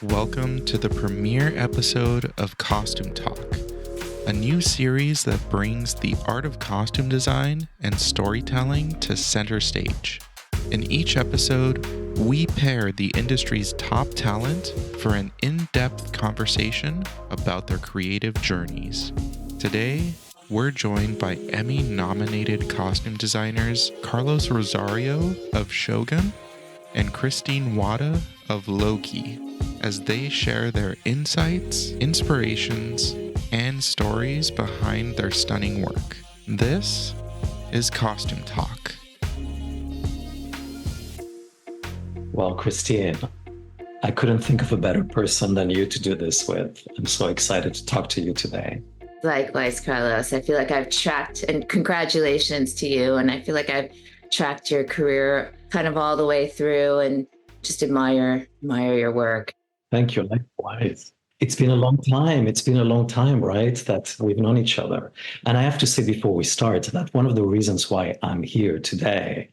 Welcome to the premiere episode of Costume Talk, a new series that brings the art of costume design and storytelling to center stage. In each episode, we pair the industry's top talent for an in-depth conversation about their creative journeys. Today, we're joined by Emmy-nominated costume designers Carlos Rosario of Shogun and Christine Wada of Loki, as they share their insights, inspirations, and stories behind their stunning work. This is Costume Talk. Well, Christine, I couldn't think of a better person than you to do this with. I'm so excited to talk to you today. Likewise, Carlos. I feel like I've tracked, and congratulations to you. And I feel like I've tracked your career kind of all the way through and just admire your work. Thank you. Likewise. It's been a long time. Right? That we've known each other. And I have to say before we start that one of the reasons why I'm here today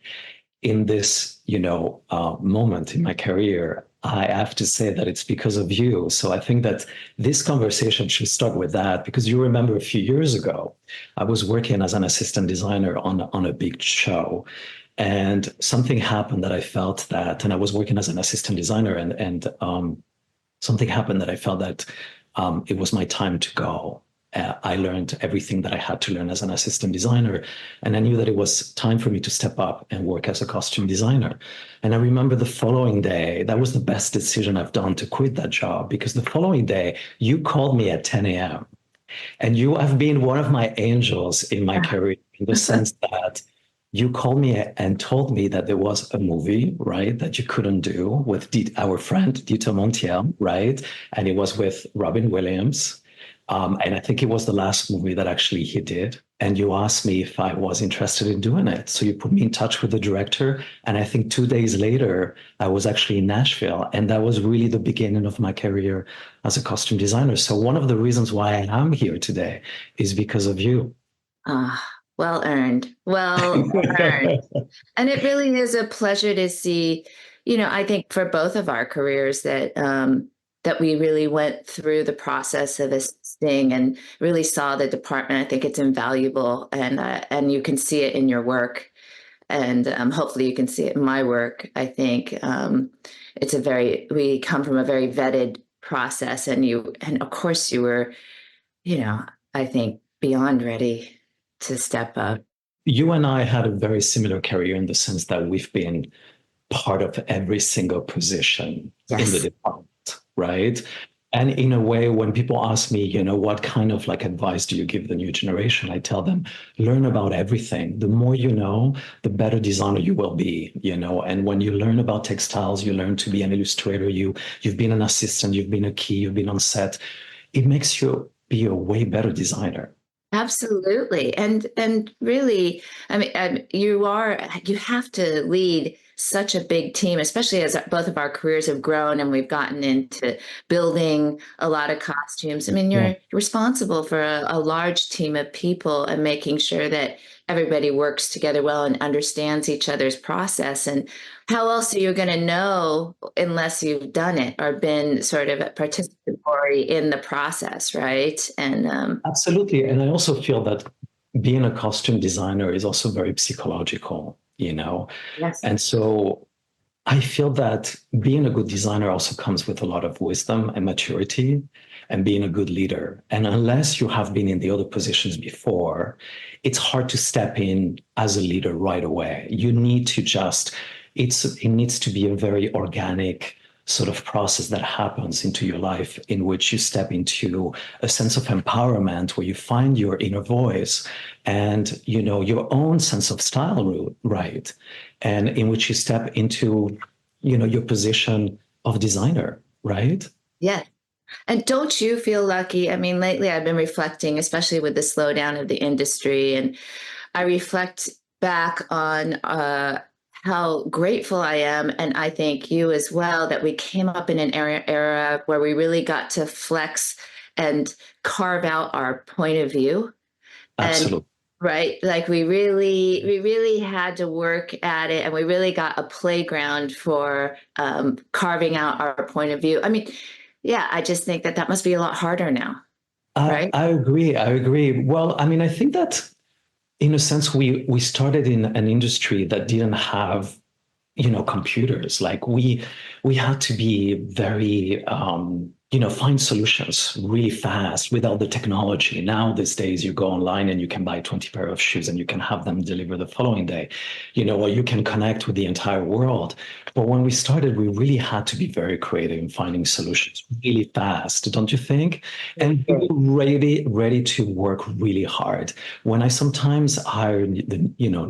in this, moment in my career, I have to say that it's because of you. So I think that this conversation should start with that, because you remember a few years ago, I was working as an assistant designer on a big show. And something happened that I felt that, and I was working as an assistant designer, and something happened that I felt that it was my time to go. I learned everything that I had to learn as an assistant designer, and I knew that it was time for me to step up and work as a costume designer. And I remember the following day, that was the best decision I've done to quit that job, because the following day you called me at 10 a.m. and you have been one of my angels in my career, in the sense that you called me and told me that there was a movie, right, that you couldn't do with our friend Dieter Montiel, right? And it was with Robin Williams. And I think it was the last movie that actually he did. And you asked me if I was interested in doing it. So you put me in touch with the director. And I think 2 days later, I was actually in Nashville. And that was really the beginning of my career as a costume designer. So one of the reasons why I am here today is because of you. Well earned. Well earned. And it really is a pleasure to see, I think for both of our careers that we really went through the process of assisting and really saw the department. I think it's invaluable, and you can see it in your work, and hopefully you can see it in my work. I think we come from a very vetted process, and of course you were, I think beyond ready to step up. You and I had a very similar career in the sense that we've been part of every single position in the department, right? And in a way, when people ask me, what kind of advice do you give the new generation? I tell them, learn about everything. The more you know, the better designer you will be, and when you learn about textiles, you learn to be an illustrator. You've been an assistant, you've been a key, you've been on set. It makes you be a way better designer. Absolutely. And really, I mean, you have to lead such a big team, especially as both of our careers have grown and we've gotten into building a lot of costumes. I mean, you're responsible for a large team of people and making sure that everybody works together well and understands each other's process. And how else are you going to know unless you've done it or been sort of participatory in the process, right? And absolutely. And I also feel that being a costume designer is also very psychological, Yes. And so I feel that being a good designer also comes with a lot of wisdom and maturity and being a good leader. And unless you have been in the other positions before, it's hard to step in as a leader right away. You need to it needs to be a very organic sort of process that happens into your life, in which you step into a sense of empowerment, where you find your inner voice and your own sense of style, right? And in which you step into your position of designer, right? Yeah. And don't you feel lucky? I mean, lately I've been reflecting, especially with the slowdown of the industry, and I reflect back on how grateful I am, and I think you as well, that we came up in an era where we really got to flex and carve out our point of view. Absolutely. right? Like we really had to work at it, and we really got a playground for carving out our point of view. I mean, yeah, I just think that must be a lot harder now, right? I agree. I agree. Well, I mean, I think that in a sense, we started in an industry that didn't have, computers. Like we had to be very, find solutions really fast without the technology. Now these days, you go online and you can buy 20 pair of shoes and you can have them deliver the following day, or you can connect with the entire world. But when we started, we really had to be very creative in finding solutions really fast, don't you think? And we were ready to work really hard. When I sometimes hire the,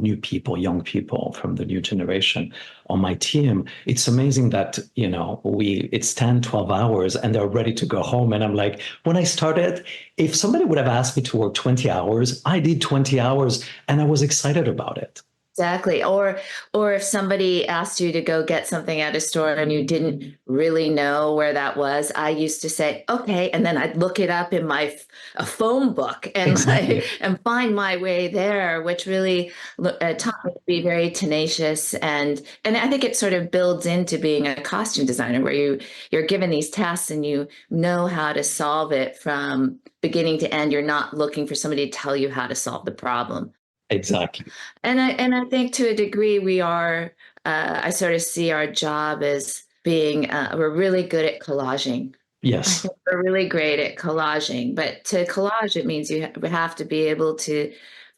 new people, young people from the new generation on my team, it's amazing that, it's 10, 12 hours and they're ready to go home. And I'm like, when I started, if somebody would have asked me to work 20 hours, I did 20 hours and I was excited about it. Exactly. Or if somebody asked you to go get something at a store and you didn't really know where that was, I used to say, okay, and then I'd look it up in a phone book and Exactly. and find my way there, which really taught me to be very tenacious, and I think it sort of builds into being a costume designer where you're given these tasks and you know how to solve it from beginning to end. You're not looking for somebody to tell you how to solve the problem. Exactly. And I think to a degree we are. I sort of see our job as being we're really good at collaging. I Yes. think we're really great at collaging, but to collage it means we have to be able to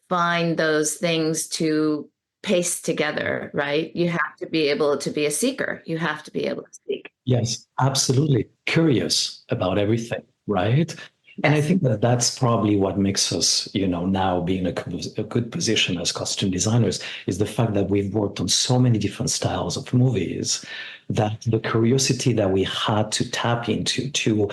find those things to paste together, right? You have to be able to be a seeker. You have to be able to seek. Yes, absolutely. Curious about everything, right? And I Yes. think that that's probably what makes us, now be in a good position as costume designers is the fact that we've worked on so many different styles of movies that the curiosity that we had to tap into to,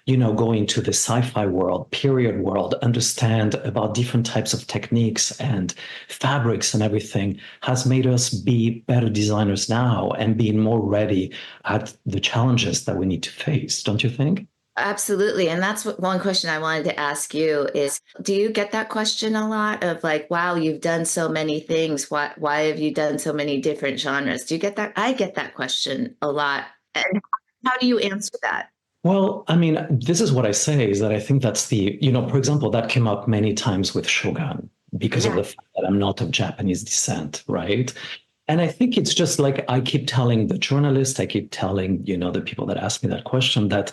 go into the sci-fi world, period world, understand about different types of techniques and fabrics and everything has made us be better designers now and being more ready at the challenges that we need to face, don't you think? Absolutely. And that's one question I wanted to ask you is, do you get that question a lot of like, wow, you've done so many things. Why have you done so many different genres? Do you get that? I get that question a lot. And how do you answer that? Well, I mean, this is what I say is that I think that's for example, that came up many times with Shogun because of Yeah. the fact that I'm not of Japanese descent, right? And I think it's just like I keep telling the journalist, I keep telling, the people that ask me that question that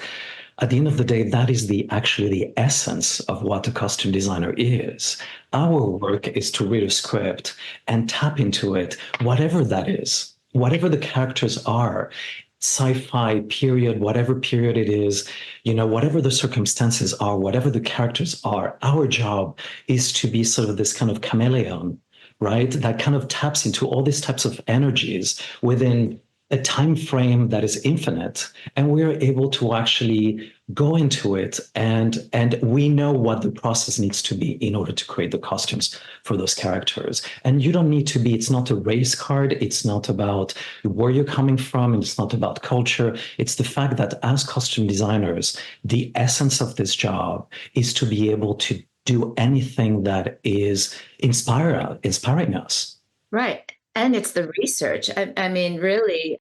at the end of the day, that is actually the essence of what a costume designer is. Our work is to read a script and tap into it, whatever that is, whatever the characters are, sci-fi period, whatever period it is, whatever the circumstances are, whatever the characters are, our job is to be sort of this kind of chameleon, right? That kind of taps into all these types of energies within a time frame that is infinite, and we're able to actually go into it and we know what the process needs to be in order to create the costumes for those characters. And you don't need to be, it's not a race card, it's not about where you're coming from, and it's not about culture. It's the fact that as costume designers, the essence of this job is to be able to do anything that is inspiring us. Right. And it's the research. I mean, really,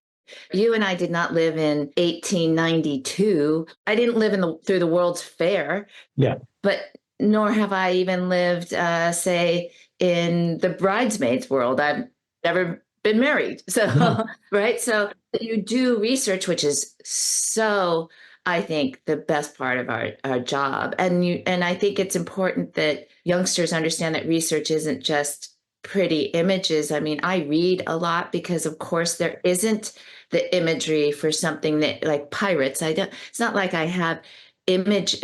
you and I did not live in 1892. I didn't live through the World's Fair, Yeah. but nor have I even lived, say, in the bridesmaids world. I've never been married. Yeah. So, right. So you do research, which is so, I think, the best part of our job. And I think it's important that youngsters understand that research isn't just pretty images. I mean, I read a lot because, of course, there isn't the imagery for something that like pirates. It's not like I have image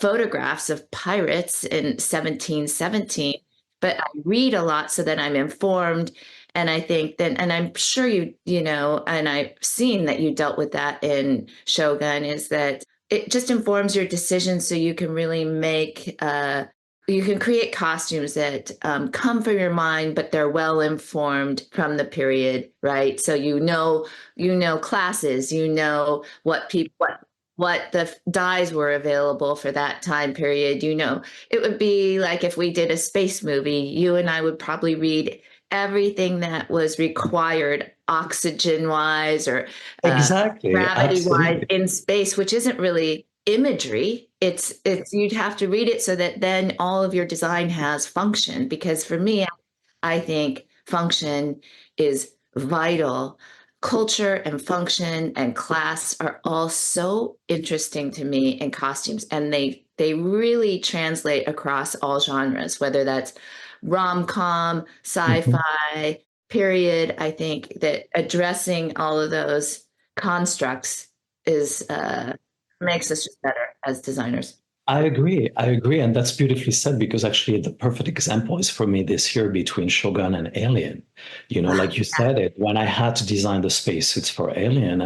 photographs of pirates in 1717, but I read a lot so that I'm informed. And I think that, and I'm sure and I've seen that you dealt with that in Shogun, is that it just informs your decisions so you can really you can create costumes that come from your mind, but they're well informed from the period, right? So you know classes, what people, what what the dyes were available for that time period. It would be like if we did a space movie, you and I would probably read everything that was required oxygen wise or Exactly. gravity wise Absolutely. in space, which isn't really imagery. It's you'd have to read it so that then all of your design has function. Because for me, I think function is vital. Culture and function and class are all so interesting to me in costumes, and they really translate across all genres, whether that's rom-com, Mhm. sci-fi, period. I think that addressing all of those constructs is makes us just better as designers. I agree. I agree. And that's beautifully said because actually the perfect example is for me this year between Shogun and Alien. Like you said it, when I had to design the spacesuits for Alien,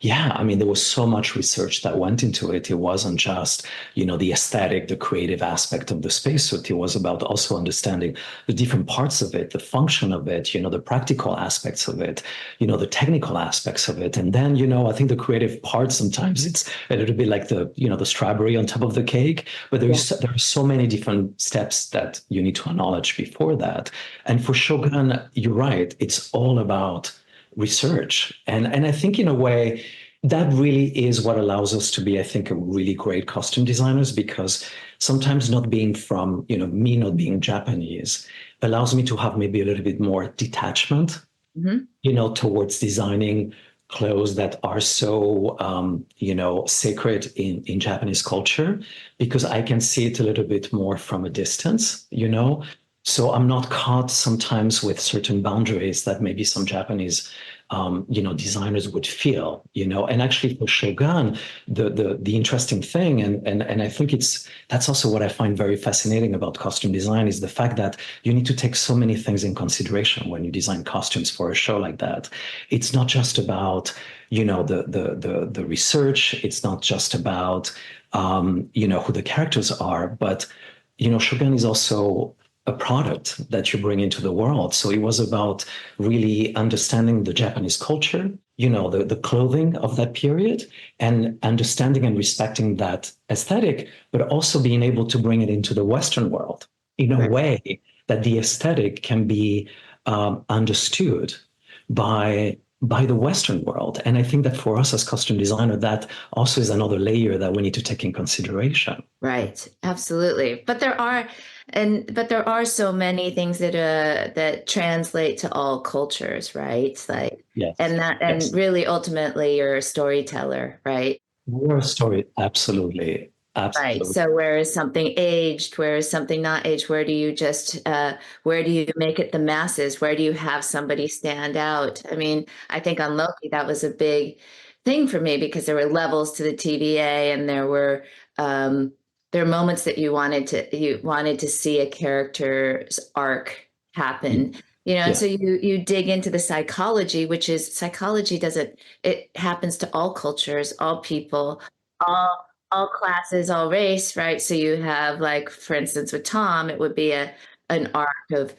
there was so much research that went into it. It wasn't just, the aesthetic, the creative aspect of the spacesuit. It was about also understanding the different parts of it, the function of it, the practical aspects of it, the technical aspects of it. And then, I think the creative part sometimes it's a little bit like the strawberry on top of the cake, but Yeah. there are so many different steps that you need to acknowledge before that. And for Shogun, you're right, it's all about research. And I think in a way that really is what allows us to be, I think, a really great costume designers, because sometimes not being from, me not being Japanese allows me to have maybe a little bit more detachment, Mhm. towards designing clothes that are so, sacred in Japanese culture, because I can see it a little bit more from a distance. So I'm not caught sometimes with certain boundaries that maybe some Japanese, designers would feel. And actually for Shogun, the interesting thing, and I think that's also what I find very fascinating about costume design is the fact that you need to take so many things in consideration when you design costumes for a show like that. It's not just about, the research. It's not just about, who the characters are, but Shogun is also a product that you bring into the world. So it was about really understanding the Japanese culture, the clothing of that period, and understanding and respecting that aesthetic, but also being able to bring it into the Western world in a Right. way that the aesthetic can be understood by the Western world. And I think that for us as costume designer, that also is another layer that we need to take in consideration. Right, absolutely. But there are so many things that translate to all cultures, right? Like, Yes. and Yes. really ultimately you're a storyteller, right? War story, absolutely. Right. Absolutely. So where is something aged? Where is something not aged? Where do you make it the masses? Where do you have somebody stand out? I mean, I think on Loki, that was a big thing for me because there were levels to the TVA and um, there are moments that you wanted to see a character's arc Yeah. happen. And Yeah. so you dig into the psychology, which is psychology doesn't, it happens to all cultures, all people, all classes, all race, right? So you have, like, for instance, with Tom, it would be an arc of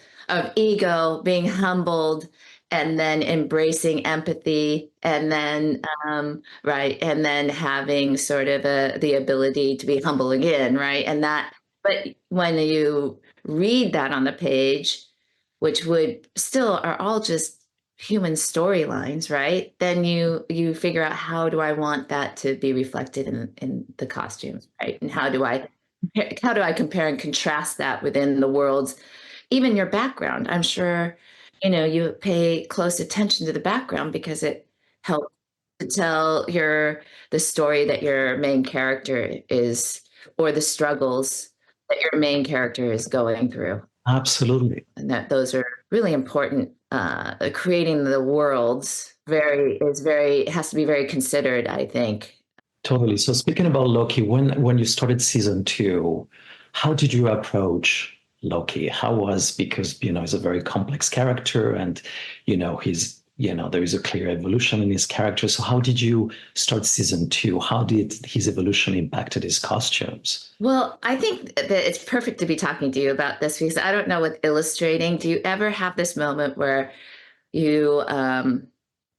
ego, being humbled, and then embracing empathy, and then right, and then having sort of the ability to be humble again, right? But when you read that on the page, which would still are all just human storylines, right? Then you figure out, how do I want that to be reflected in the costumes, right? And how do I compare and contrast that within the worlds, even your background? I'm sure you pay close attention to the background because it helps to tell the story that your main character is, or the struggles that your main character is going through, Absolutely. and that those are really important. Creating the worlds has to be very considered, I think. Totally. So speaking about Loki, when you started season two, how did you approach Loki? How was because he's a very complex character and there is a clear evolution in his character. So how did you start season two? How did his evolution impacted his costumes? Well, I think that it's perfect to be talking to you about this because I don't know, with illustrating, do you ever have this moment where you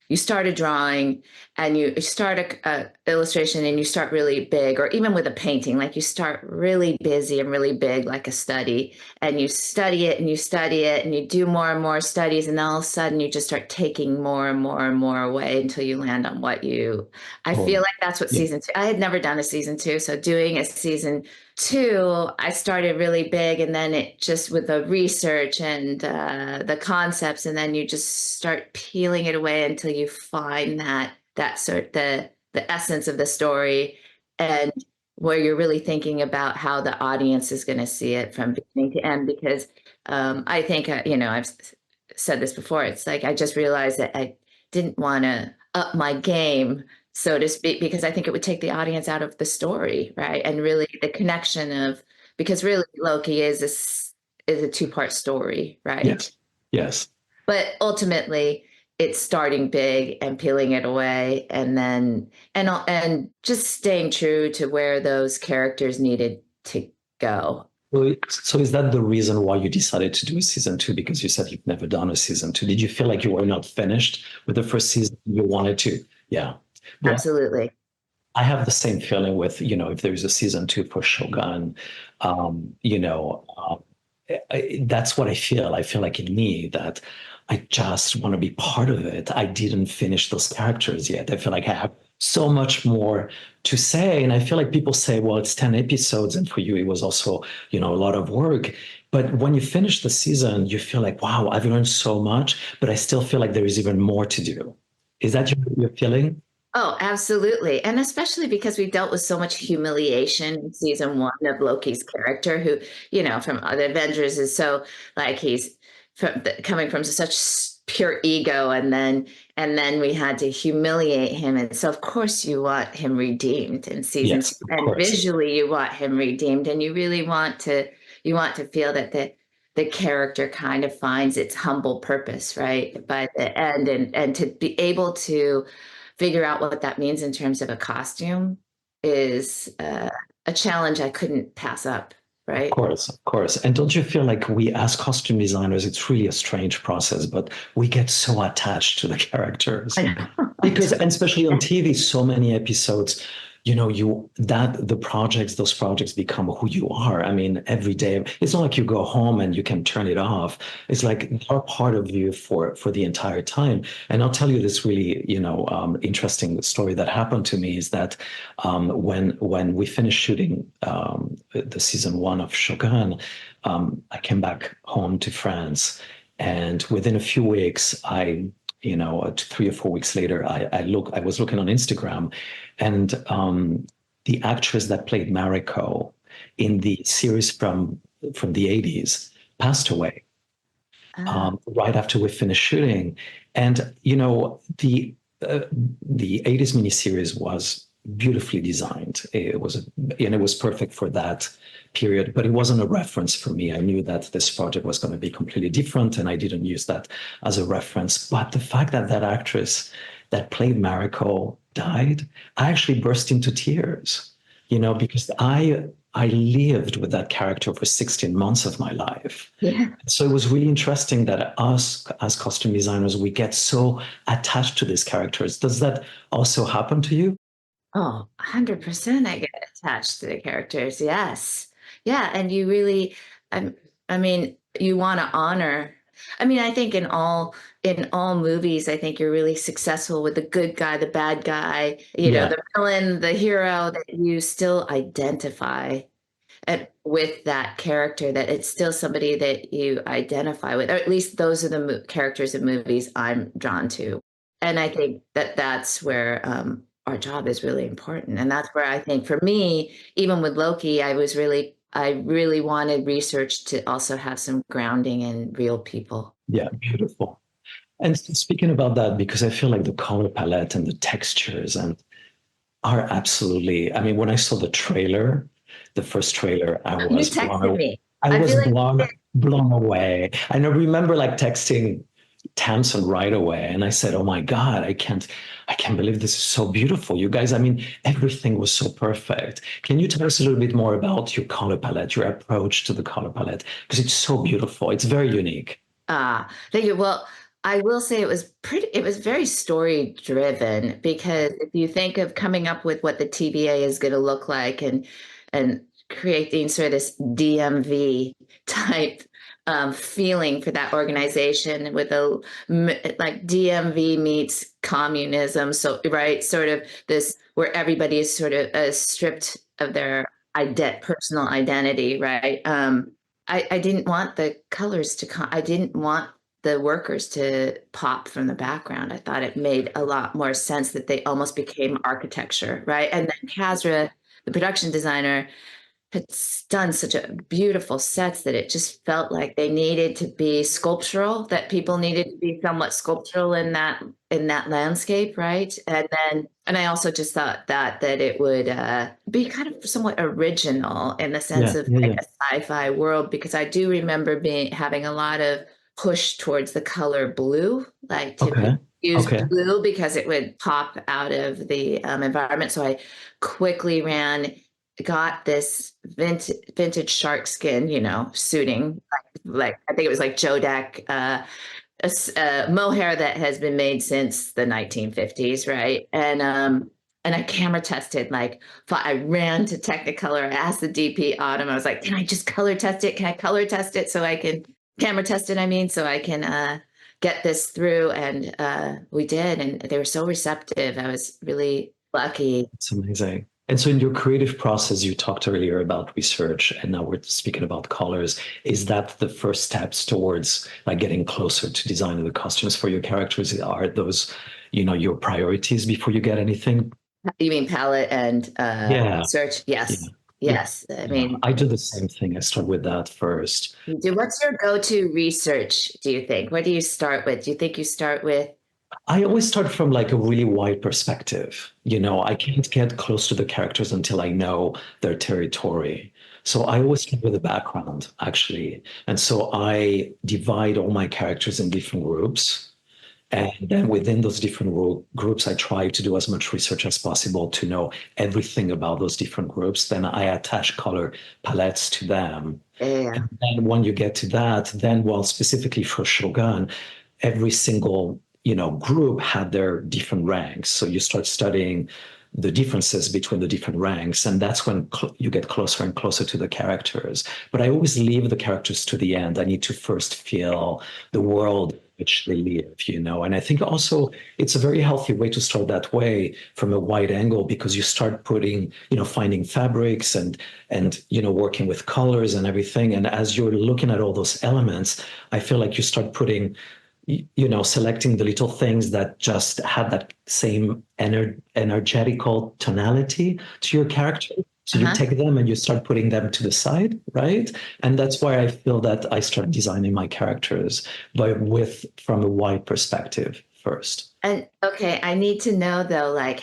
you start a drawing and you start a illustration and you start really big, or even with a painting, like you start really busy and really big, like a study, and you study it and you study it and you do more and more studies. And then all of a sudden you just start taking more and more and more away until you land on I feel like that's what season two, I had never done a season two. So doing a season two, I started really big, and then it just with the research and the concepts, and then you just start peeling it away until you find that sort the essence of the story, and where you're really thinking about how the audience is going to see it from beginning to end. Because I think I've said this before. It's like I just realized that I didn't want to up my game, so to speak, because I think it would take the audience out of the story, right? And really the connection of, because really Loki is a two-part story, right? Yes. Yes. But ultimately it's starting big and peeling it away, and then and just staying true to where those characters needed to go. So is that the reason why you decided to do a season two? Because you said you've never done a season two. Did you feel like you were not finished with the first season? You wanted to? Yeah. Absolutely. I have the same feeling with, if there's a season two for Shogun, that's what I feel. I feel like in me that I just want to be part of it. I didn't finish those characters yet. I feel like I have so much more to say. And I feel like people say, well, it's 10 episodes. And for you, it was also, a lot of work. But when you finish the season, you feel like, wow, I've learned so much, but I still feel like there is even more to do. Is that your feeling? Oh, absolutely. And especially because we dealt with so much humiliation in season one of Loki's character, who, from the Avengers is so like he's coming from such pure ego. And then we had to humiliate him. And so, of course, you want him redeemed in season two. And visually, you want him redeemed. And you really want to feel that the character kind of finds its humble purpose, right, by the end. And to be able to figure out what that means in terms of a costume is a challenge I couldn't pass up, right? Of course. And don't you feel like we, as costume designers, it's really a strange process, but we get so attached to the characters. Because, and especially on TV, so many episodes, those projects become who you are. I mean, every day, it's not like you go home and you can turn it off. It's like they're part of you for the entire time. And I'll tell you this really, interesting story that happened to me is that when we finished shooting the season one of Shogun, I came back home to France, and within a few weeks, 3 or 4 weeks later, I was looking on Instagram, and the actress that played Mariko in the series from the 80s passed away right after we finished shooting. And the 80s miniseries was beautifully designed. It was perfect for that period, but it wasn't a reference for me. I knew that this project was going to be completely different, and I didn't use that as a reference. But the fact that that actress that played Mariko died, I actually burst into tears, because I lived with that character for 16 months of my life. Yeah. So it was really interesting that us as costume designers, we get so attached to these characters. Does that also happen to you? Oh, 100% I get attached to the characters. Yes. Yeah. And you really, I mean, you want to honor. I mean, I think in all movies, I think you're really successful with the good guy, the bad guy, the villain, the hero, that you still identify with that character, that it's still somebody that you identify with, or at least those are the characters in movies I'm drawn to. And I think that's where our job is really important. And that's where I think for me, even with Loki, I really wanted research to also have some grounding in real people. Yeah, beautiful. And speaking about that, because I feel like the color palette and the textures are absolutely, I mean, when I saw the first trailer, I was blown away. And I remember like texting Tamsin right away, and I said, "Oh my God, I can't believe this is so beautiful, you guys." I mean, everything was so perfect. Can you tell us a little bit more about your color palette, your approach to the color palette? Because it's so beautiful. It's very unique. Thank you. Well, I will say it was very story driven, because if you think of coming up with what the TVA is going to look like, and creating sort of this DMV type feeling for that organization, with like DMV meets communism. So, right, sort of this where everybody is sort of stripped of their personal identity, right? I didn't want the colors I didn't want the workers to pop from the background. I thought it made a lot more sense that they almost became architecture, right? And then Kazra, the production designer, had done such a beautiful sets that it just felt like they needed to be sculptural, that people needed to be somewhat sculptural in that landscape, right? And I also just thought that it would be kind of somewhat original in the sense Yeah, of yeah, like yeah. a sci-fi world, because I do remember having a lot of push towards the color blue, like to Okay. use Okay. blue because it would pop out of the environment. So I quickly got this vintage shark skin, suiting, like I think it was like Jodak, mohair that has been made since the 1950s, right? And I camera tested, like, I ran to Technicolor. I asked the DP Autumn. I was like, "Can I just color test it? Can I color test it so I can camera test it? I mean, so I can get this through." And we did, and they were so receptive. I was really lucky. It's amazing. And so in your creative process, you talked earlier about research, and now we're speaking about colors. Is that the first steps towards like getting closer to designing the costumes for your characters? Are those, your priorities before you get anything? You mean palette and Yeah. search? Yeah. Yes, Yeah. yes. I Yeah. mean, I do the same thing. I start with that first. what's your go-to research, do you think? What do you start with? Do you think you start with? I always start from like a really wide perspective. I can't get close to the characters until I know their territory. So I always start with the background, actually. And so I divide all my characters in different groups. And then within those different groups, I try to do as much research as possible to know everything about those different groups. Then I attach color palettes to them. Yeah. And then when you get to that, then, well, specifically for Shogun, every single group had their different ranks. So you start studying the differences between the different ranks, and that's when you get closer and closer to the characters. But I always leave the characters to the end. I need to first feel the world in which they live. And I think also it's a very healthy way to start that way from a wide angle, because you start finding fabrics and working with colors and everything. And as you're looking at all those elements, I feel like you start putting selecting the little things that just had that same energetical tonality to your character. So you take them and you start putting them to the side, right? And that's why I feel that I start designing my characters, but from a wide perspective first. And okay, I need to know though, like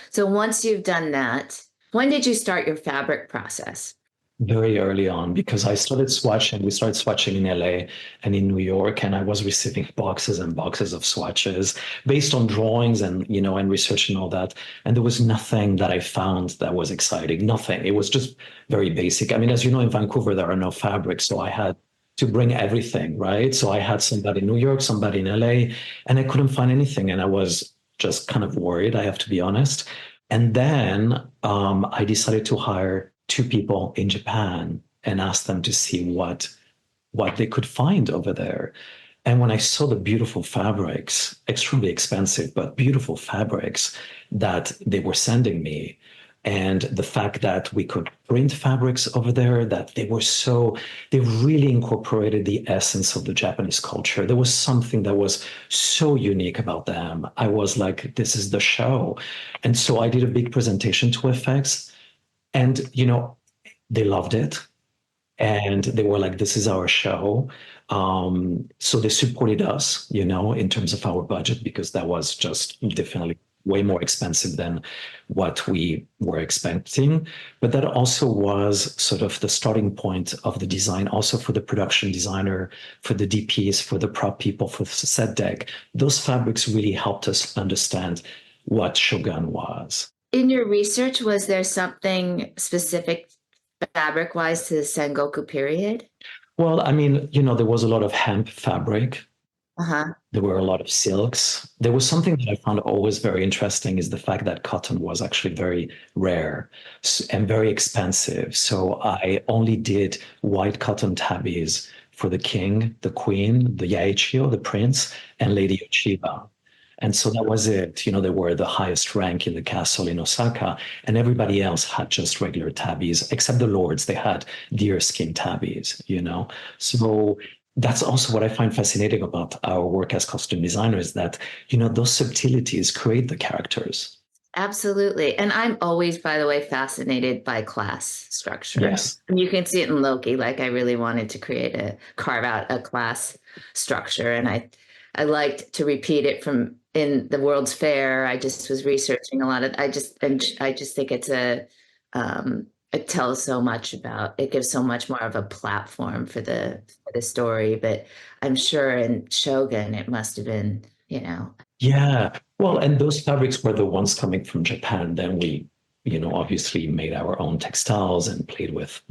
so once you've done that, when did you start your fabric process? Very early on, because we started swatching in LA and in New York, and I was receiving boxes and boxes of swatches based on drawings and research and all that. And there was nothing that I found that was exciting, nothing. It was just very basic. I mean, as you know, in Vancouver, there are no fabrics. So I had to bring everything, right? So I had somebody in New York, somebody in LA, and I couldn't find anything. And I was just kind of worried, I have to be honest. And then I decided to hire two people in Japan and ask them to see what they could find over there. And when I saw the beautiful fabrics, extremely expensive, but beautiful fabrics that they were sending me, and the fact that we could print fabrics over there, that they really incorporated the essence of the Japanese culture. There was something that was so unique about them. I was like, this is the show. And so I did a big presentation to FX. And, they loved it. And they were like, this is our show. So they supported us, in terms of our budget, because that was just definitely way more expensive than what we were expecting. But that also was sort of the starting point of the design, also for the production designer, for the DPs, for the prop people, for the set deck. Those fabrics really helped us understand what Shogun was. In your research, was there something specific fabric-wise to the Sengoku period? Well, I mean, there was a lot of hemp fabric. Uh-huh. There were a lot of silks. There was something that I found always very interesting is the fact that cotton was actually very rare and very expensive. So I only did white cotton tabbies for the king, the queen, the Yaechio, the prince, and Lady Ochiba. And so that was it. They were the highest rank in the castle in Osaka, and everybody else had just regular tabbies, except the lords. They had deerskin tabbies. So that's also what I find fascinating about our work as costume designers, that, those subtleties create the characters. Absolutely. And I'm always, by the way, fascinated by class structure. Yes. And you can see it in Loki. Like I really wanted to carve out a class structure. And I liked to repeat it from in the World's Fair. I just was researching a lot of, I just think it tells so much about, it gives so much more of a platform for the story. But I'm sure in Shogun, it must have been. Yeah. Well, and those fabrics were the ones coming from Japan. Then we, obviously made our own textiles and played with,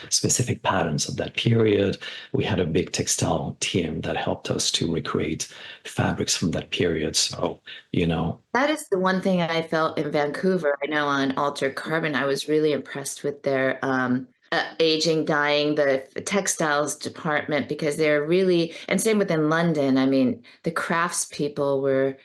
specific patterns of that period. We had a big textile team that helped us to recreate fabrics from that period. So, That is the one thing I felt in Vancouver. I know on Altered Carbon, I was really impressed with their aging, dying, the textiles department, because they're really, and same within London. I mean, the craftspeople were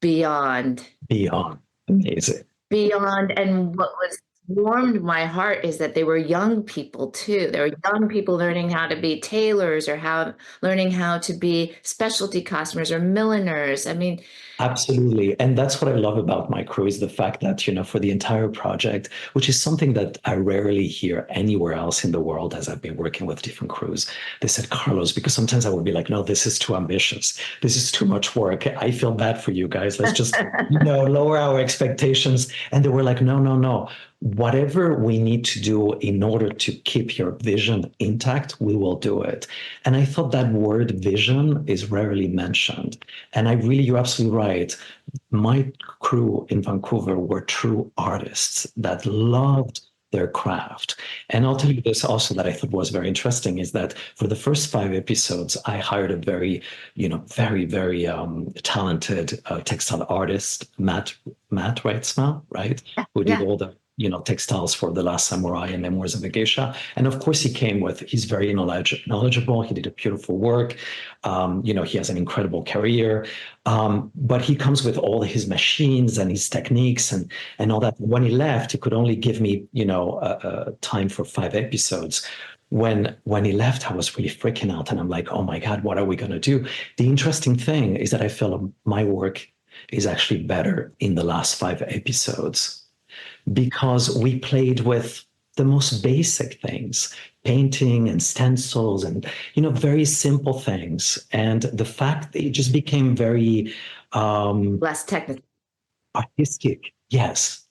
beyond, beyond amazing. beyond. And what was warmed my heart is that they were young people too. They were young people learning how to be tailors or learning how to be specialty costumers or milliners. I mean, Absolutely. And that's what I love about my crew is the fact that, for the entire project, which is something that I rarely hear anywhere else in the world as I've been working with different crews, they said, Carlos, because sometimes I would be like, no, this is too ambitious. This is too much work. I feel bad for you guys. Let's just, lower our expectations. And they were like, no, no, no. Whatever we need to do in order to keep your vision intact, we will do it. And I thought that word vision is rarely mentioned. And you're absolutely right. My crew in Vancouver were true artists that loved their craft. And I'll tell you this also that I thought was very interesting is that for the first 5 episodes, I hired a very, very, very talented textile artist, Matt Reitzma, right? Who did all the textiles for The Last Samurai and Memoirs of a Geisha. And of course, he's very knowledgeable. He did a beautiful work. He has an incredible career. But he comes with all his machines and his techniques and all that. When he left, he could only give me, time for 5 episodes. When he left, I was really freaking out. And I'm like, oh my God, what are we going to do? The interesting thing is that I feel my work is actually better in the last 5 episodes, because we played with the most basic things, painting and stencils and, very simple things. And the fact that it just became very less technical. artistic. Yes.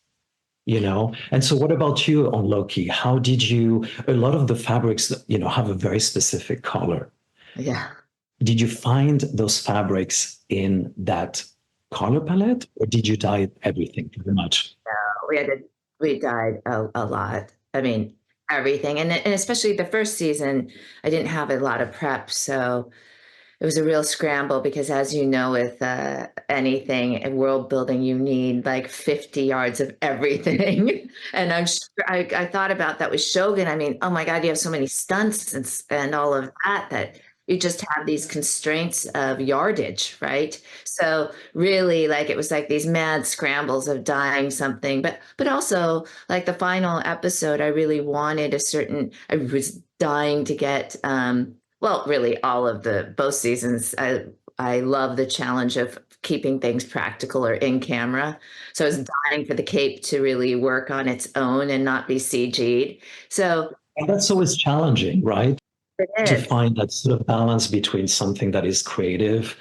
And so what about you on Loki? How did a lot of the fabrics, have a very specific color. Yeah. Did you find those fabrics in that color palette, or did you dye everything pretty much? We died a lot. I mean, everything. And especially the first season, I didn't have a lot of prep. So it was a real scramble because, as you know, with anything in world building, you need like 50 yards of everything. And I thought about that with Shogun. I mean, oh my God, you have so many stunts and all of that you just have these constraints of yardage, right? So really, like it was like these mad scrambles of dying something, but also like the final episode, I really wanted I was dying to get well, really all of both seasons. I love the challenge of keeping things practical or in camera. So I was dying for the cape to really work on its own and not be CG'd. So And that's always challenging, right? it To is. find that sort of balance between something that is creative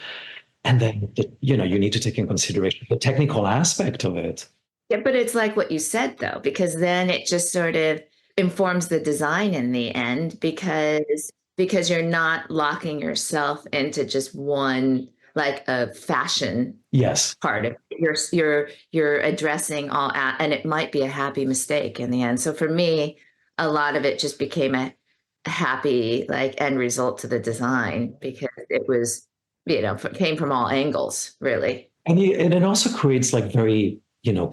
and then, you need to take in consideration the technical aspect of it. Yeah, but it's like what you said though, because then it just sort of informs the design in the end because you're not locking yourself into just one like a fashion Yes. part of it. You're addressing and it might be a happy mistake in the end. So for me, a lot of it just became a happy like end result to the design because it was came from all angles, really. And it also creates like very,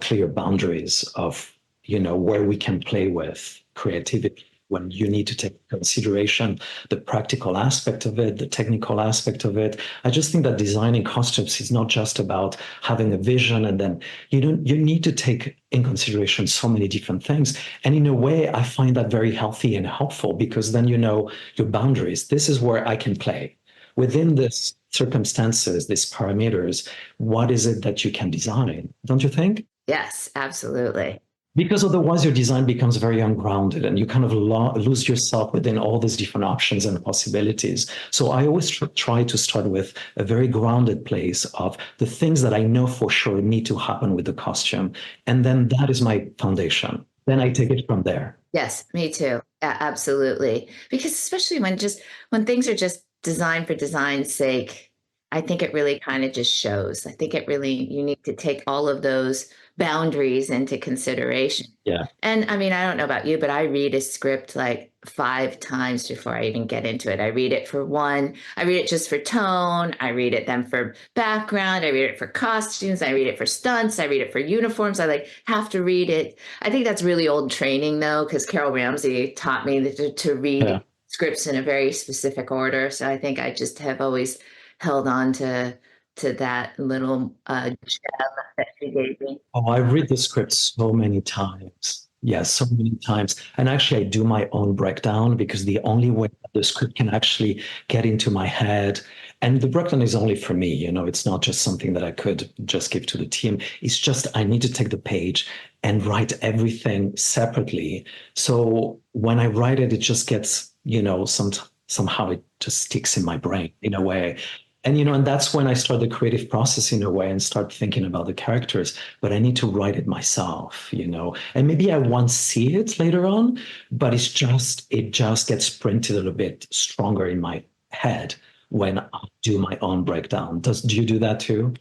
clear boundaries of, where we can play with creativity when you need to take into consideration the practical aspect of it, the technical aspect of it. I just think that designing costumes is not just about having a vision, and then you need to take in consideration so many different things. And in a way, I find that very healthy and helpful, because then you know your boundaries. This is where I can play within this circumstances, these parameters. What is it that you can design? Don't you think? Yes, absolutely. Because otherwise your design becomes very ungrounded, and you kind of lose yourself within all these different options and possibilities. So I always try to start with a very grounded place of the things that I know for sure need to happen with the costume. And then that is my foundation. Then I take it from there. Yes, me too. Absolutely. Because especially when things are just designed for design's sake, I think it really kind of just shows. I think you need to take all of those boundaries into consideration. Yeah. And I mean, I don't know about you, but I read a script like 5 times before I even get into it. I read it I read it just for tone. I read it then for background. I read it for costumes. I read it for stunts. I read it for uniforms. I have to read it. I think that's really old training though, because Carol Ramsey taught me to read scripts in a very specific order. So I think I just have always held on to that little gem that she gave me. Oh, I read the script so many times. Yes, so many times. And actually, I do my own breakdown, because the only way the script can actually get into my head, and the breakdown is only for me, it's not just something that I could just give to the team. It's just I need to take the page and write everything separately. So when I write it, it just gets, somehow it just sticks in my brain in a way. And that's when I start the creative process in a way and start thinking about the characters, but I need to write it myself, and maybe I won't see it later on, but it just gets printed a little bit stronger in my head when I do my own breakdown. Do you do that too?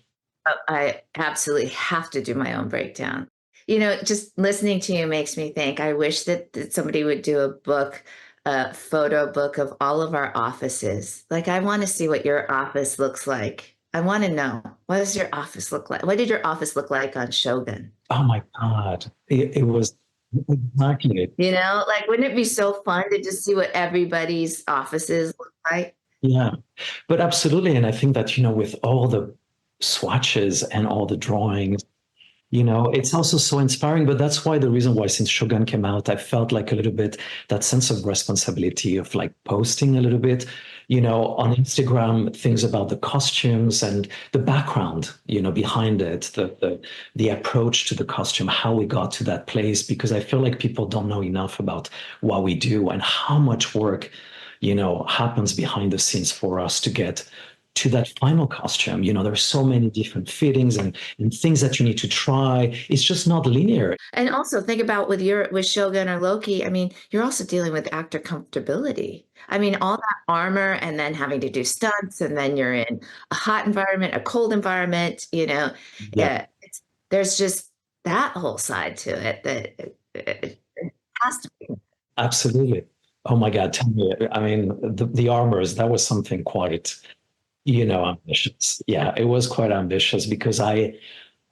I absolutely have to do my own breakdown. Just listening to you makes me think I wish that somebody would do a photo book of all of our offices. Like, I want to see what your office looks like. I want to know, what does your office look like? What did your office look like on Shogun? Oh my God. It was exactly. Wouldn't it be so fun to just see what everybody's offices look like? Yeah, but absolutely. And I think that, with all the swatches and all the drawings, it's also so inspiring. But that's why the reason why, since Shogun came out, I felt like a little bit that sense of responsibility of like posting a little bit, on Instagram, things about the costumes and the background, behind it, the approach to the costume, how we got to that place, because I feel like people don't know enough about what we do and how much work, happens behind the scenes for us to get to that final costume. There's so many different fittings and things that you need to try. It's just not linear. And also think about with Shogun or Loki, I mean, you're also dealing with actor comfortability. I mean, all that armor and then having to do stunts, and then you're in a hot environment, a cold environment, Yeah. There's just that whole side to it that it has to be. Absolutely. Oh my God, tell me. I mean, the armors, that was something quite, ambitious. Yeah, it was quite ambitious, because I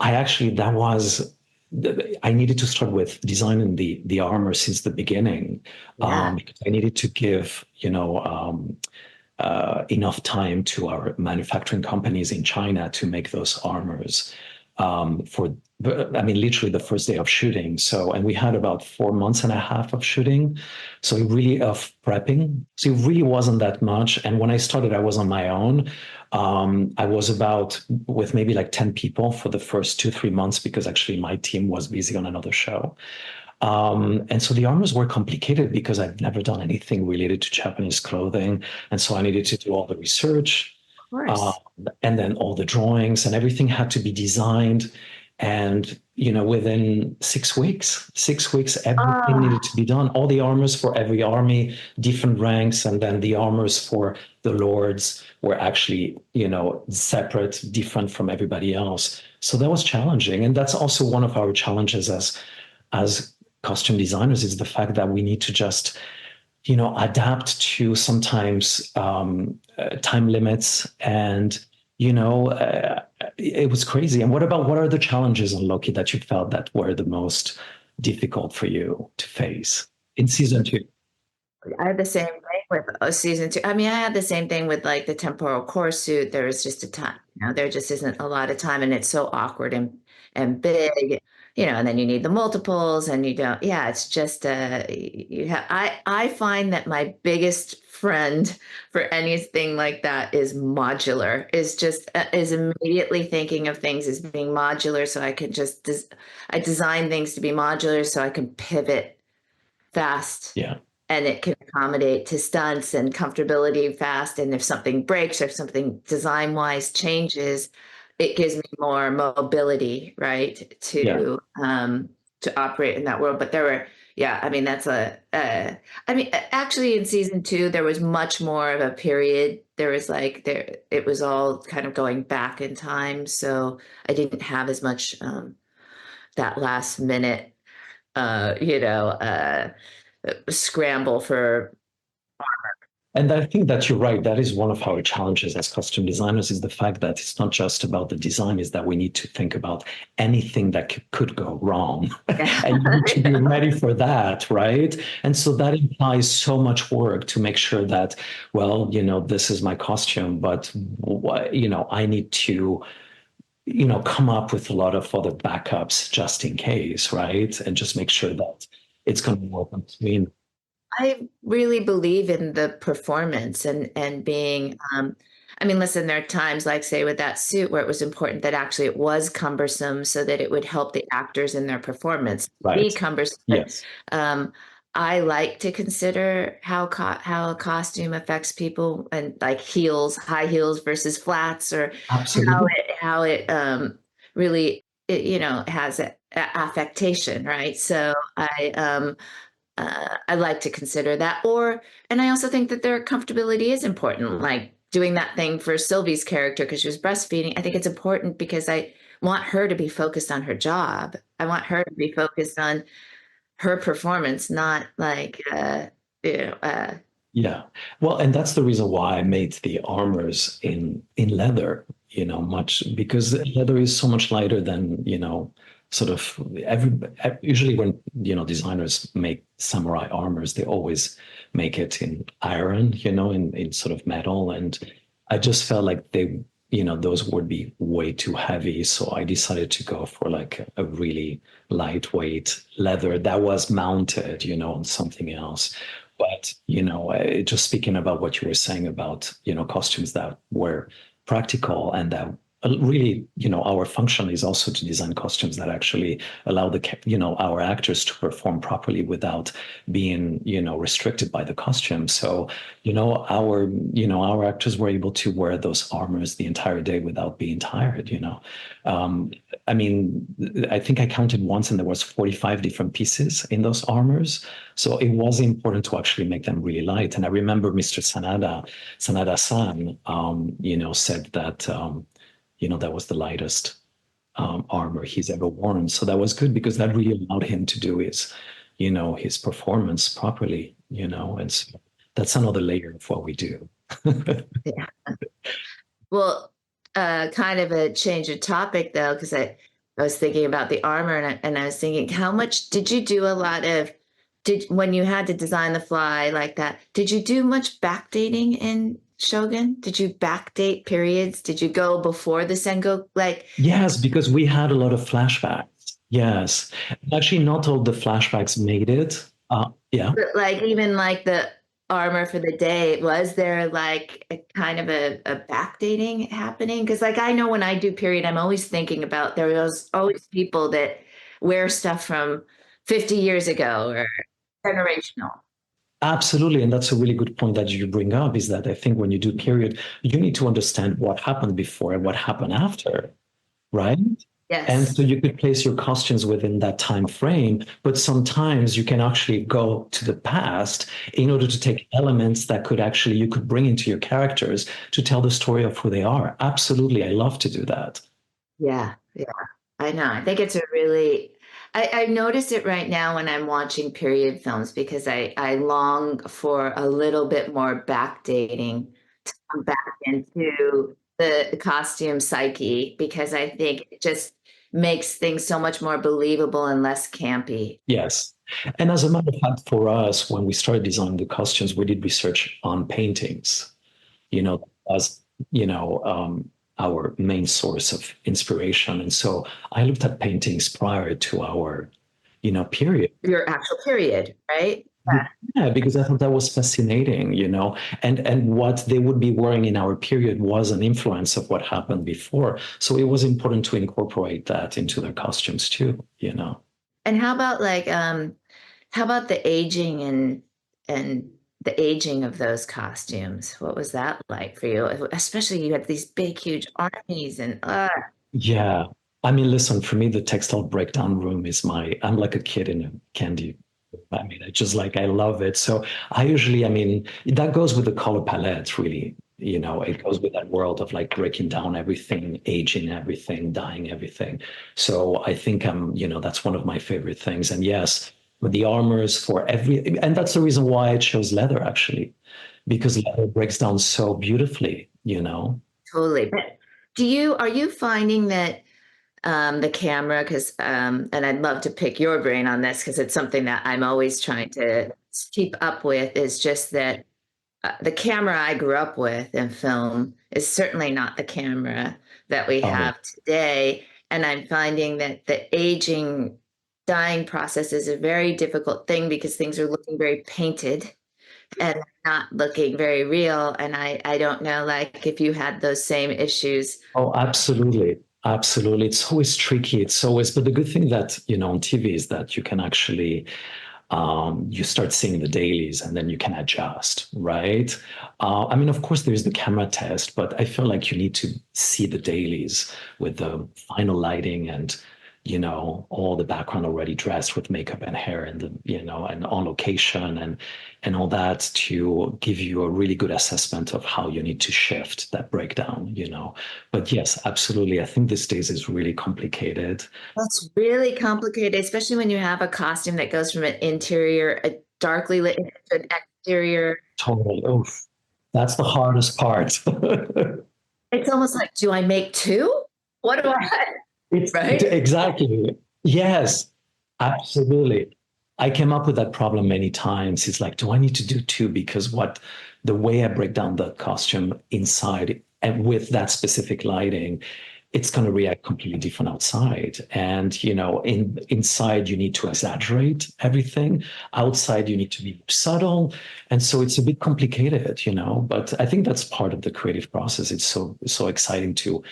actually, I needed to start with designing the armor since the beginning, because I needed to give, enough time to our manufacturing companies in China to make those armors, literally the first day of shooting. So, and we had about 4 months and a half of shooting. So of prepping. So it really wasn't that much. And when I started, I was on my own. I was with maybe like 10 people for the first 2-3 months, because actually my team was busy on another show. And so the armors were complicated because I've never done anything related to Japanese clothing. And so I needed to do all the research. And then all the drawings and everything had to be designed. And, within 6 weeks, everything needed to be done. All the armors for every army, different ranks. And then the armors for the lords were actually, separate, different from everybody else. So that was challenging. And that's also one of our challenges as costume designers, is the fact that we need to just, adapt to sometimes time limits and it was crazy. And what are the challenges on Loki that you felt that were the most difficult for you to face in season 2? I had the same thing with season 2. I mean, I had the same thing with like the temporal core suit. There was just a time, there just isn't a lot of time, and it's so awkward and big, and then you need the multiples, and you don't. Yeah, it's just you have. I find that my biggest friend for anything like that is modular. Is immediately thinking of things as being modular, so I can I design things to be modular, so I can pivot fast. Yeah. And it can accommodate to stunts and comfortability fast. And if something breaks or if something design wise changes, it gives me more mobility, right, to operate in that world. But there were, I mean, actually in season 2, there was much more of a period. There was it was all kind of going back in time. So I didn't have as much that last minute, scramble for. And I think that you're right. That is one of our challenges as costume designers, is the fact that it's not just about the design, is that we need to think about anything that could go wrong. And you need to be ready for that, right? And so that implies so much work to make sure that, well, this is my costume, but, I need to come up with a lot of other backups just in case, right? And just make sure that it's going to work between. I really believe in the performance and being, I mean, listen, there are times like say with that suit where it was important that actually it was cumbersome so that it would help the actors in their performance be cumbersome. Yes. I like to consider how a costume affects people, and like high heels versus flats, or how it really, has affectation, right? So I like to consider that. And I also think that their comfortability is important. Like doing that thing for Sylvie's character because she was breastfeeding. I think it's important because I want her to be focused on her job. I want her to be focused on her performance, not like, yeah. Well, and that's the reason why I made the armors in leather, much, because leather is so much lighter than, sort of usually when, designers make samurai armors, they always make it in iron, in sort of metal. And I just felt like those would be way too heavy. So I decided to go for like a really lightweight leather that was mounted, on something else. But, just speaking about what you were saying about, costumes that were practical and that really, our function is also to design costumes that actually allow our actors to perform properly without being, restricted by the costume. So, our actors were able to wear those armors the entire day without being tired, I mean, I think I counted once and there was 45 different pieces in those armors. So it was important to actually make them really light. And I remember Mr. Sanada-san, said that, that was the lightest armor he's ever worn. So that was good because that really allowed him to do his performance properly, and so that's another layer of what we do. Yeah. Well, kind of a change of topic though, because I was thinking about the armor and I was thinking, how much did you do when you had to design the fly like that, did you do much backdating in Shogun? Did you backdate periods? Did you go before the Sengo? Yes, because we had a lot of flashbacks. Yes. Actually, not all the flashbacks made it. Yeah. But even the armor for the day, was there like a kind of a backdating happening? Because I know when I do period, I'm always thinking about there was always people that wear stuff from 50 years ago or generational. Absolutely. And that's a really good point that you bring up, is that I think when you do period, you need to understand what happened before and what happened after, right? Yes. And so you could place your costumes within that time frame, but sometimes you can actually go to the past in order to take elements that you could bring into your characters to tell the story of who they are. Absolutely. I love to do that. Yeah. Yeah. I know. I think it's I notice it right now when I'm watching period films because I long for a little bit more backdating to come back into the costume psyche, because I think it just makes things so much more believable and less campy. Yes. And as a matter of fact, for us, when we started designing the costumes, we did research on paintings, as, our main source of inspiration. And so I looked at paintings prior to our, period. Your actual period, right? Yeah, because I thought that was fascinating, and what they would be wearing in our period was an influence of what happened before. So it was important to incorporate that into their costumes too. And how about the aging and the aging of those costumes? What was that like for you? Especially you had these big, huge armies and Yeah. I mean, listen, for me, the textile breakdown room I'm like a kid in a candy. I mean, I love it. So that goes with the color palette, really. It goes with that world of like breaking down everything, aging everything, dyeing everything. So I think that's one of my favorite things. And yes, with the armors and that's the reason why I chose leather actually, because leather breaks down so beautifully. totally. But are you finding that the camera, and I'd love to pick your brain on this because it's something that I'm always trying to keep up with, is just that the camera I grew up with in film is certainly not the camera that we have today. And I'm finding that the aging, dying process is a very difficult thing because things are looking very painted and not looking very real. And I don't know, like, if you had those same issues. Oh, absolutely. Absolutely. It's always tricky. But the good thing that, on TV is that you can actually, you start seeing the dailies and then you can adjust, right? Of course, there's the camera test, but I feel like you need to see the dailies with the final lighting and, all the background already dressed with makeup and hair and and on location and all that to give you a really good assessment of how you need to shift that breakdown. But yes, absolutely. I think these days is really complicated. That's really complicated, especially when you have a costume that goes from an interior, a darkly lit, to an exterior. Totally. Oof. That's the hardest part. It's almost like, do I make two? What do I? Right? Exactly. Yes, absolutely. I came up with that problem many times. It's like, do I need to do two? Because the way I break down the costume inside and with that specific lighting, it's going to react completely different outside. And, inside you need to exaggerate everything. Outside you need to be subtle. And so it's a bit complicated, but I think that's part of the creative process. It's so exciting to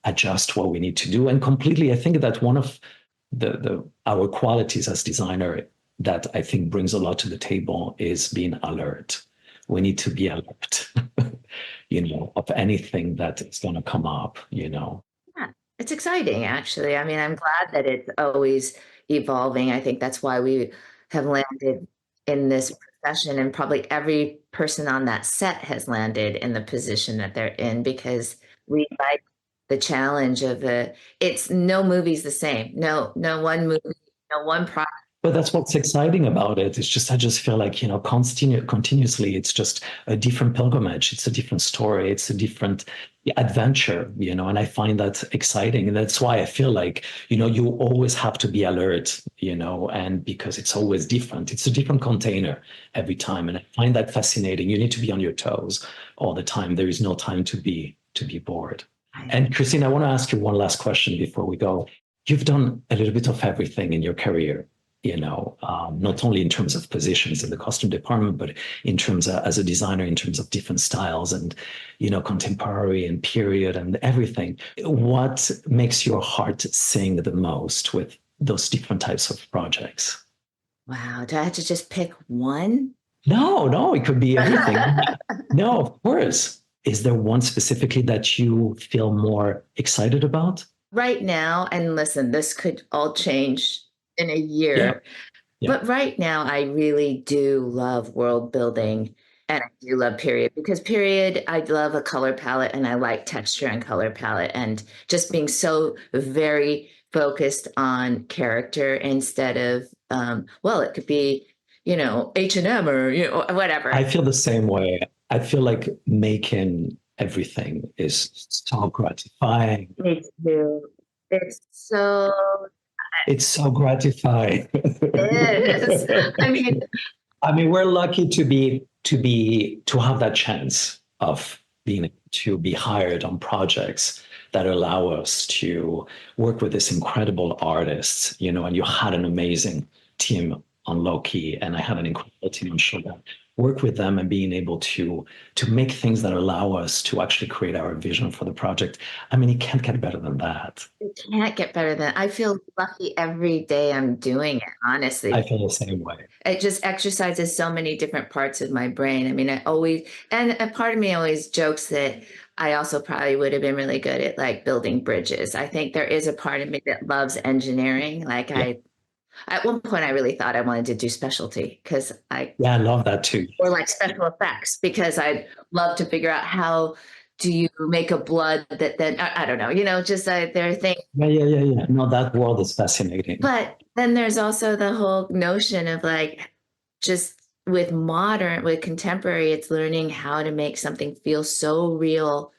adjust what we need to do. And completely, I think that one of our qualities as designer that I think brings a lot to the table is being alert. We need to be alert, of anything that is going to come up. Yeah, it's exciting, actually. I'm glad that it's always evolving. I think that's why we have landed in this profession, and probably every person on that set has landed in the position that they're in, because we like the challenge of it's no movie's the same. No one movie, no one product. But that's what's exciting about it. It's just, I just feel like, continuously, it's just a different pilgrimage. It's a different story. It's a different adventure, and I find that exciting. And that's why I feel like, you always have to be alert, and because it's always different. It's a different container every time. And I find that fascinating. You need to be on your toes all the time. There is no time to be bored. And Christine, I want to ask you one last question before we go. You've done a little bit of everything in your career, not only in terms of positions in the costume department, but in terms of, as a designer, in terms of different styles and, contemporary and period and everything. What makes your heart sing the most with those different types of projects? Wow. Do I have to just pick one? No, it could be everything. No, of course. Is there one specifically that you feel more excited about? Right now, and listen, this could all change in a year. Yeah. But right now, I really do love world building, and I do love period, because period, I love a color palette and I like texture and color palette, and just being so very focused on character instead of, it could be, H&M or, whatever. I feel the same way. I feel like making everything is so gratifying. Me too. It's so It's so gratifying. it is. I mean, we're lucky to have that chance of being able to be hired on projects that allow us to work with this incredible artists, and you had an amazing team on Loki, and I had an incredible team on Shogun. Work with them and being able to make things that allow us to actually create our vision for the project. I mean, it can't get better than that. It can't get better than I feel lucky every day I'm doing it, honestly. I feel the same way. It just exercises so many different parts of my brain. I mean, and a part of me always jokes that I also probably would have been really good at like building bridges. I think there is a part of me that loves engineering. Like Yeah. At one point, I really thought I wanted to do specialty because I love that too. Or like special effects, because I'd love to figure out how do you make a blood that then, I don't know, just there are things. Yeah. No, that world is fascinating. But then there's also the whole notion of like, just with contemporary, it's learning how to make something feel so real.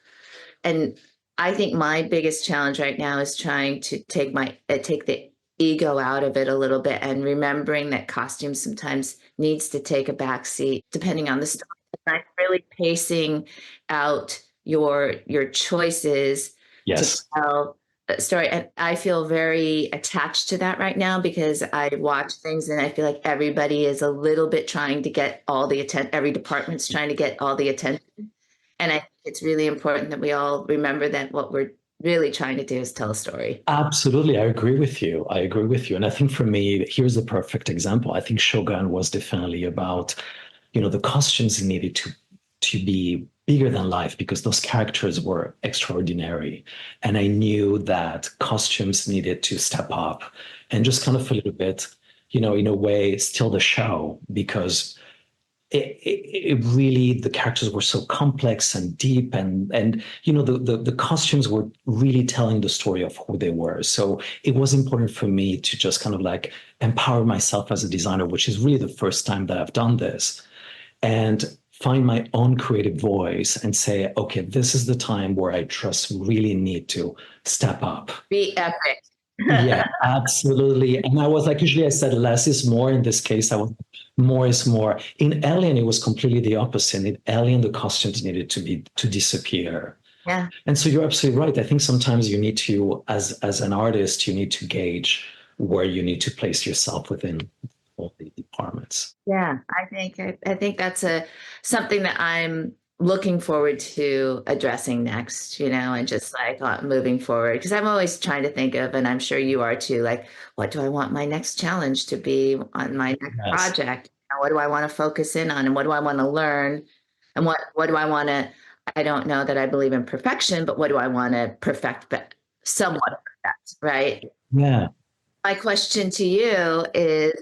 And I think my biggest challenge right now is trying to take the ego out of it a little bit and remembering that costume sometimes needs to take a back seat depending on the story. I'm really pacing out your choices Yes. to tell a story. And I feel very attached to that right now because I watch things and I feel like everybody is a little bit trying to get all the attention. Every department's trying to get all the attention. And I think it's really important that we all remember that what we're really trying to do is tell a story. Absolutely. I agree with you. And I think for me, here's a perfect example. I think Shogun was definitely about, the costumes needed to be bigger than life because those characters were extraordinary. And I knew that costumes needed to step up and just kind of a little bit, in a way, steal the show because it really, the characters were so complex and deep and the costumes were really telling the story of who they were. So it was important for me to just kind of like empower myself as a designer, which is really the first time that I've done this, and find my own creative voice and say, okay, this is the time where I just really need to step up. Be epic. Yeah, absolutely. And I was like, usually I said less is more. In this case, I was more is more. In Alien, it was completely the opposite. In Alien, the costumes needed to disappear. Yeah. And so you're absolutely right. I think sometimes you need to, as an artist, you need to gauge where you need to place yourself within all the departments. Yeah, I think that's something that I'm looking forward to addressing next, and just like moving forward. Because I'm always trying to think of, and I'm sure you are too, like, what do I want my next challenge to be on my next project? What do I want to focus in on? And what do I want to learn? And what do I want to, I don't know that I believe in perfection, but what do I want to perfect, but somewhat perfect, right? Yeah. My question to you is,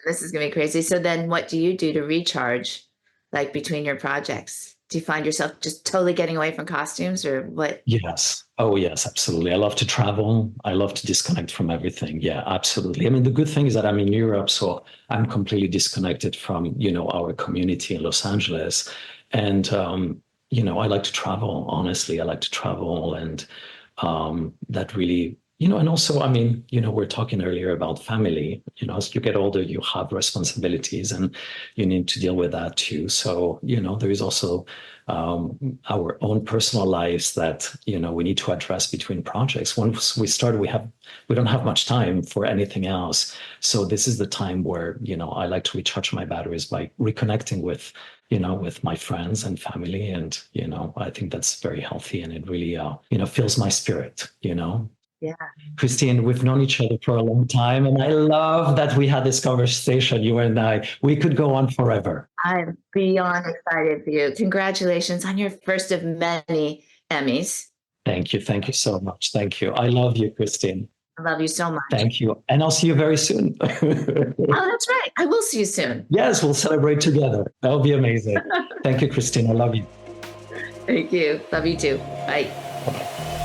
this is going to be crazy. So then what do you do to recharge, like between your projects? Do you find yourself just totally getting away from costumes or what? Yes. Oh, yes, absolutely. I love to travel. I love to disconnect from everything. Yeah, absolutely. I mean, the good thing is that I'm in Europe, so I'm completely disconnected from, our community in Los Angeles. And, I like to travel, honestly. I like to travel and that really, and also, I mean, we're talking earlier about family, as you get older, you have responsibilities and you need to deal with that too. So, there is also our own personal lives that, we need to address between projects. Once we start, we don't have much time for anything else. So this is the time where, I like to recharge my batteries by reconnecting with, with my friends and family. And, I think that's very healthy and it really, fills my spirit, Yeah. Christine, we've known each other for a long time, and I love that we had this conversation, you and I. We could go on forever. I'm beyond excited for you. Congratulations on your first of many Emmys. Thank you. Thank you so much. Thank you. I love you, Christine. I love you so much. Thank you. And I'll see you very soon. Oh, that's right. I will see you soon. Yes, we'll celebrate together. That would be amazing. Thank you, Christine. I love you. Thank you. Love you too. Bye. Bye-bye.